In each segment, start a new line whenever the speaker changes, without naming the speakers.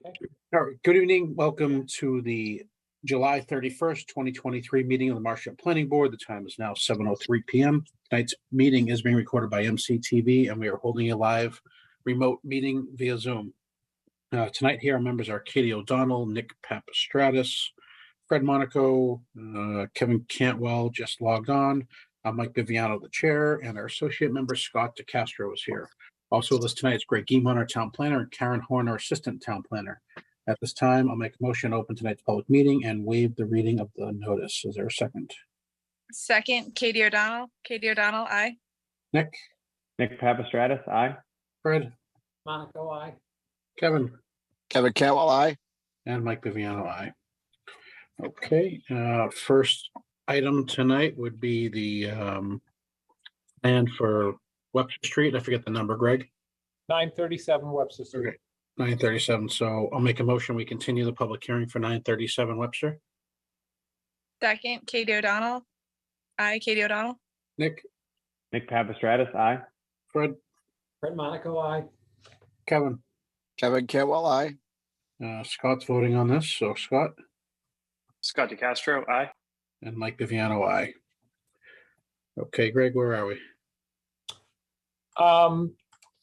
Okay.
All right. Good evening. Welcome to the July 31st, 2023 meeting of the Marshfield Planning Board. The time is now 7:03 p.m. Tonight's meeting is being recorded by MCTV, and we are holding a live remote meeting via Zoom. Tonight here, our members are Katie O'Donnell, Nick Papastratis, Fred Monaco, Kevin Cantwell just logged on, Mike Viviano, the chair, and our associate member, Scott DeCastro, is here. Also with us tonight is Greg Guimon, our town planner, and Karen Horn, our assistant town planner. At this time, I'll make a motion to open tonight's public meeting and waive the reading of the notice. Is there a second?
Second, Katie O'Donnell. Katie O'Donnell, aye.
Nick?
Nick Papastratis, aye.
Fred?
Monaco, aye.
Kevin?
Kevin Cantwell, aye.
And Mike Viviano, aye. Okay, first item tonight would be the plan for Webster Street. I forget the number, Greg.
937 Webster Street.
Okay, 937. So I'll make a motion. We continue the public hearing for 937 Webster.
Second, Katie O'Donnell. Aye, Katie O'Donnell.
Nick?
Nick Papastratis, aye.
Fred?
Fred Monaco, aye.
Kevin?
Kevin Cantwell, aye.
Scott's voting on this. So Scott?
Scott DeCastro, aye.
And Mike Viviano, aye. Okay, Greg, where are we?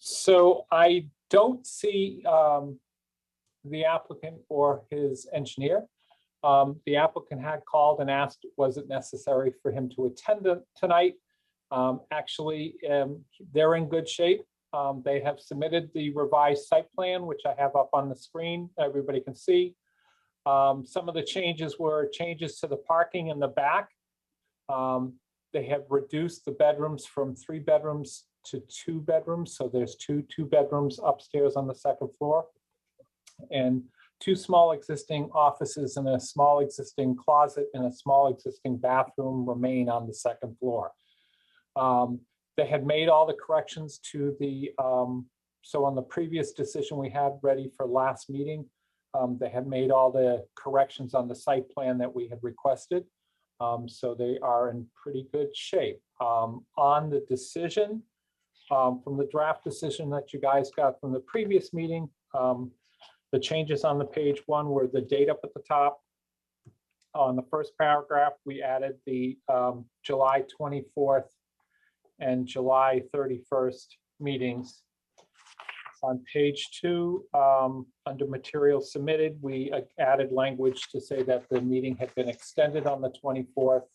So I don't see the applicant or his engineer. The applicant had called and asked, was it necessary for him to attend tonight? Actually, they're in good shape. They have submitted the revised site plan, which I have up on the screen. Everybody can see. Some of the changes were changes to the parking in the back. They have reduced the bedrooms from 3 bedrooms to 2 bedrooms. So there's two bedrooms upstairs on the second floor, and 2 small existing offices and a small existing closet and a small existing bathroom remain on the second floor. They had made all the corrections to the, so on the previous decision we had ready for last meeting, they had made all the corrections on the site plan that we had requested. So they are in pretty good shape. On the decision, from the draft decision that you guys got from the previous meeting, the changes on the page 1 were the date up at the top. On the first paragraph, we added the July 24th and July 31st meetings. On page 2, under materials submitted, we added language to say that the meeting had been extended on the 24th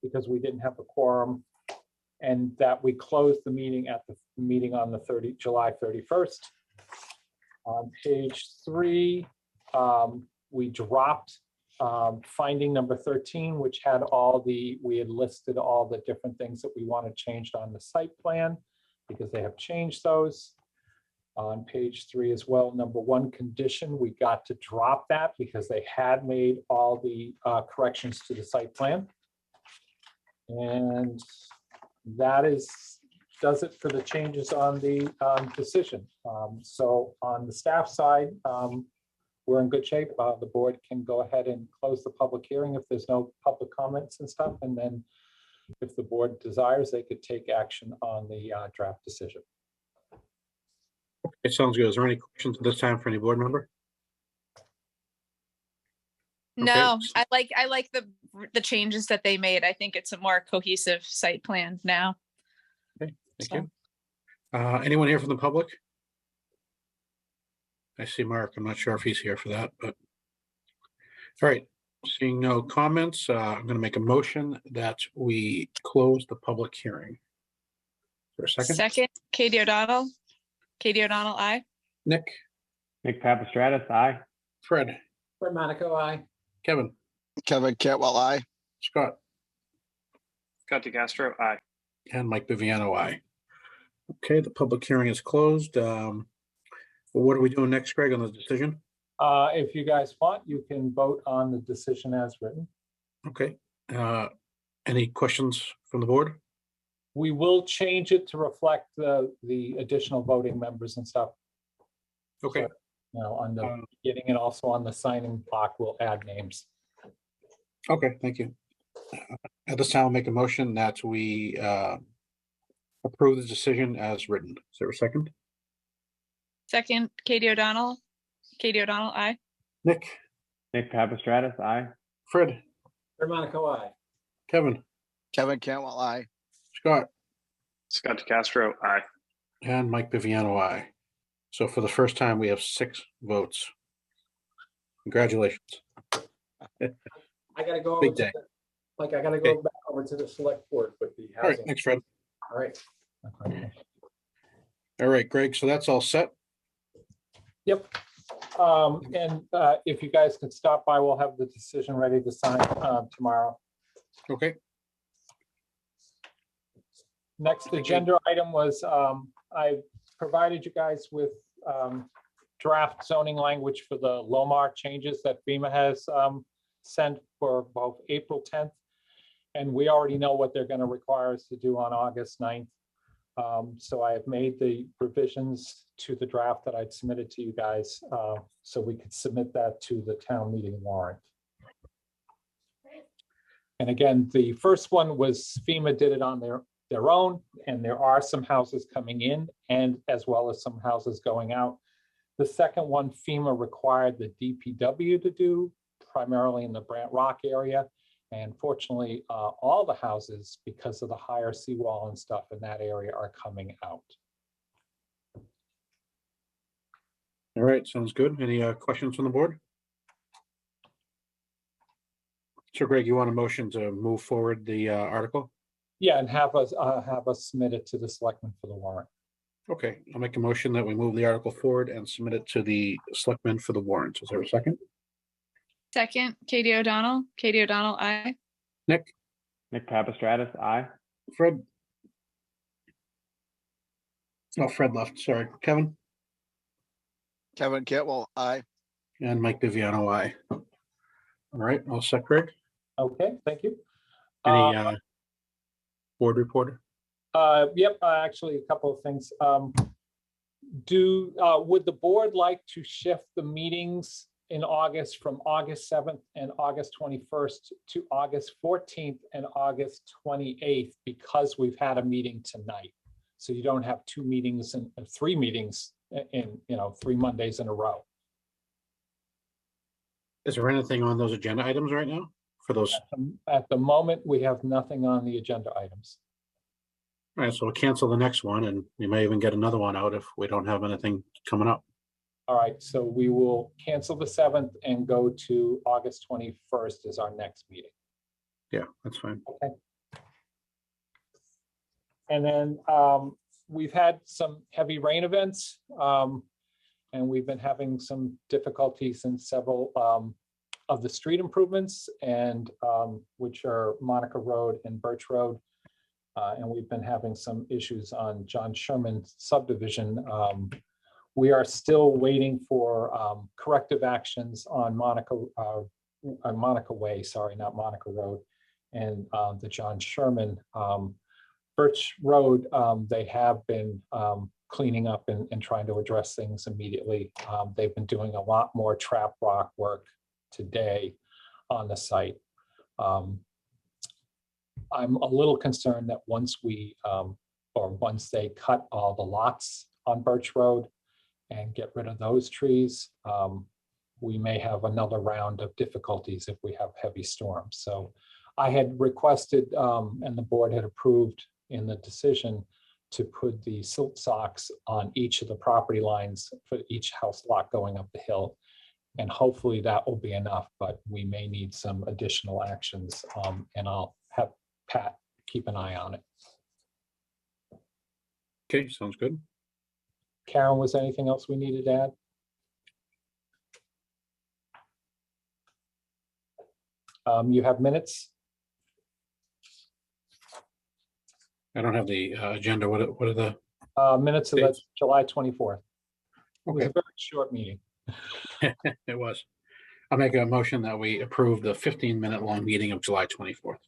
because we didn't have a quorum, and that we closed the meeting at the meeting on the July 31st. On page 3, we dropped finding number 13, which had we had listed all the different things that we wanted changed on the site plan, because they have changed those. On page 3 as well, number 1 condition, we got to drop that because they had made all the corrections to the site plan. And that does it for the changes on the decision. So on the staff side, we're in good shape. The board can go ahead and close the public hearing if there's no public comments and stuff. And then if the board desires, they could take action on the draft decision.
It sounds good. Is there any questions at this time for any board member?
No, I like the changes that they made. I think it's a more cohesive site plan now.
Okay, thank you. Anyone here from the public? I see Mark. I'm not sure if he's here for that, but all right. Seeing no comments, I'm going to make a motion that we close the public hearing. For a second.
Second, Katie O'Donnell. Katie O'Donnell, aye.
Nick.
Nick Papastratis, aye.
Fred.
Fred Monaco, aye.
Kevin.
Kevin Cantwell, aye.
Scott.
Scott DeCastro, aye.
And Mike Viviano, aye. Okay, the public hearing is closed. Well, what are we doing next, Greg, on the decision?
If you guys want, you can vote on the decision as written.
Okay. Any questions from the board?
We will change it to reflect the additional voting members and stuff.
Okay.
So, on the beginning and also on the signing block, we'll add names.
Okay, thank you. At this time, I'll make a motion that we approve the decision as written. Is there a second?
Second, Katie O'Donnell. Katie O'Donnell, aye.
Nick,
Nick Papastratus, aye.
Fred,
Fred Monaco, aye.
Kevin,
Kevin Cantwell, I.
Scott,
Scott DeCastro, aye.
and Mike Viviano, aye. So for the first time, we have 6 votes. Congratulations.
I gotta go over
Big
to,
day.
I gotta
Okay.
go back over to the select board with the
All right,
housing.
thanks, Fred.
All right.
All right, Greg, so that's all set.
Yep. And if you guys could stop by, we'll have the decision ready to sign tomorrow.
Okay,
Next agenda item was, I provided you guys with draft zoning language for the Lomar changes that FEMA has sent for both April 10th. And we already know what they're going to require us to do on August 9th. So I have made the revisions to the draft that I'd submitted to you guys, so we could submit that to the town meeting warrant. And again, the first one was FEMA did it on their own, and there are some houses coming in and as well as some houses going out. The second one, FEMA required the DPW to do, primarily in the Brant Rock area. And fortunately, all the houses, because of the higher seawall and stuff in that area, are coming out.
all right, sounds good. Any questions from the board? So Greg, you want a motion to move forward the article?
Yeah, and have us submit it to the selectmen for the warrant.
Okay, I'll make a motion that we move the article forward and submit it to the selectmen for the warrant. Is there a second?
Second, Katie O'Donnell. Katie O'Donnell, aye.
Nick,
Nick Papastratus, aye.
Fred? Oh, Fred left, sorry. Kevin?
Kevin Cantwell, I.
And Mike Viviano, aye. All right, all set, Greg?
Okay, thank you.
Any board reporter?
Yep, actually, a couple of things. Would the board like to shift the meetings in August from August 7th and August 21st to August 14th and August 28th, because we've had a meeting tonight? So you don't have 2 meetings and 3 meetings in 3 Mondays in a row.
Is there anything on those agenda items right now for those?
At the moment, we have nothing on the agenda items.
All right, so we'll cancel the next one and we may even get another one out if we don't have anything coming up.
All right, so we will cancel the 7th and go to August 21st as our next meeting.
Yeah, that's fine.
Okay. And then we've had some heavy rain events, and we've been having some difficulties in several of the street improvements, and which are Monica Road and Birch Road. And we've been having some issues on John Sherman subdivision. We are still waiting for corrective actions on Monica Way, sorry, not Monica Road, and the John Sherman. Birch Road, they have been cleaning up and trying to address things immediately. They've been doing a lot more trap rock work today on the site. I'm a little concerned that once they cut all the lots on Birch Road and get rid of those trees, we may have another round of difficulties if we have heavy storms. So I had requested, and the board had approved in the decision, to put the silt socks on each of the property lines for each house lot going up the hill. And hopefully that will be enough, but we may need some additional actions, and I'll have Pat keep an eye on it.
Okay, sounds good.
Karen, was there anything else we needed to add? You have minutes?
I don't have the agenda. What are the?
Minutes of the
Dates?
July 24th. It was
Okay,
a very short meeting.
it was. I'll make a motion that we approve the 15-minute long meeting of July 24th.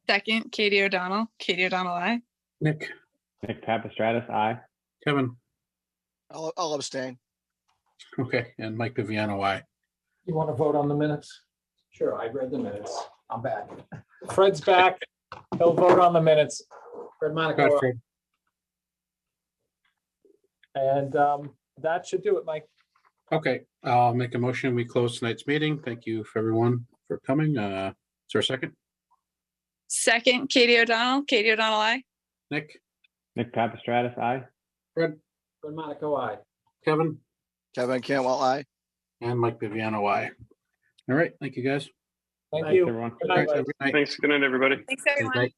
Second, Katie O'Donnell. Katie O'Donnell, aye.
Nick,
Nick Papastratus, aye.
Kevin,
I'll abstain.
okay, and Mike Viviano, aye.
You want to vote on the minutes?
Sure, I read the minutes. I'm back.
Fred's back. He'll vote on the minutes.
Fred
Go ahead,
Monaco,
Fred.
And that should do it, Mike.
Okay, I'll make a motion. We close tonight's meeting. Thank you for everyone for coming. Is there a second?
Second, Katie O'Donnell, aye.
Nick,
Nick Papastratus, aye.
Fred,
Fred Monaco, aye.
Kevin,
Kevin Cantwell, aye.
and Mike Viviano, aye. All right, thank you, guys.
Thank
Thanks,
you.
everyone.
Good
All
night,
right, have a good night.
Thanks. Good night, everybody.
Thanks,
Good
everyone.
night.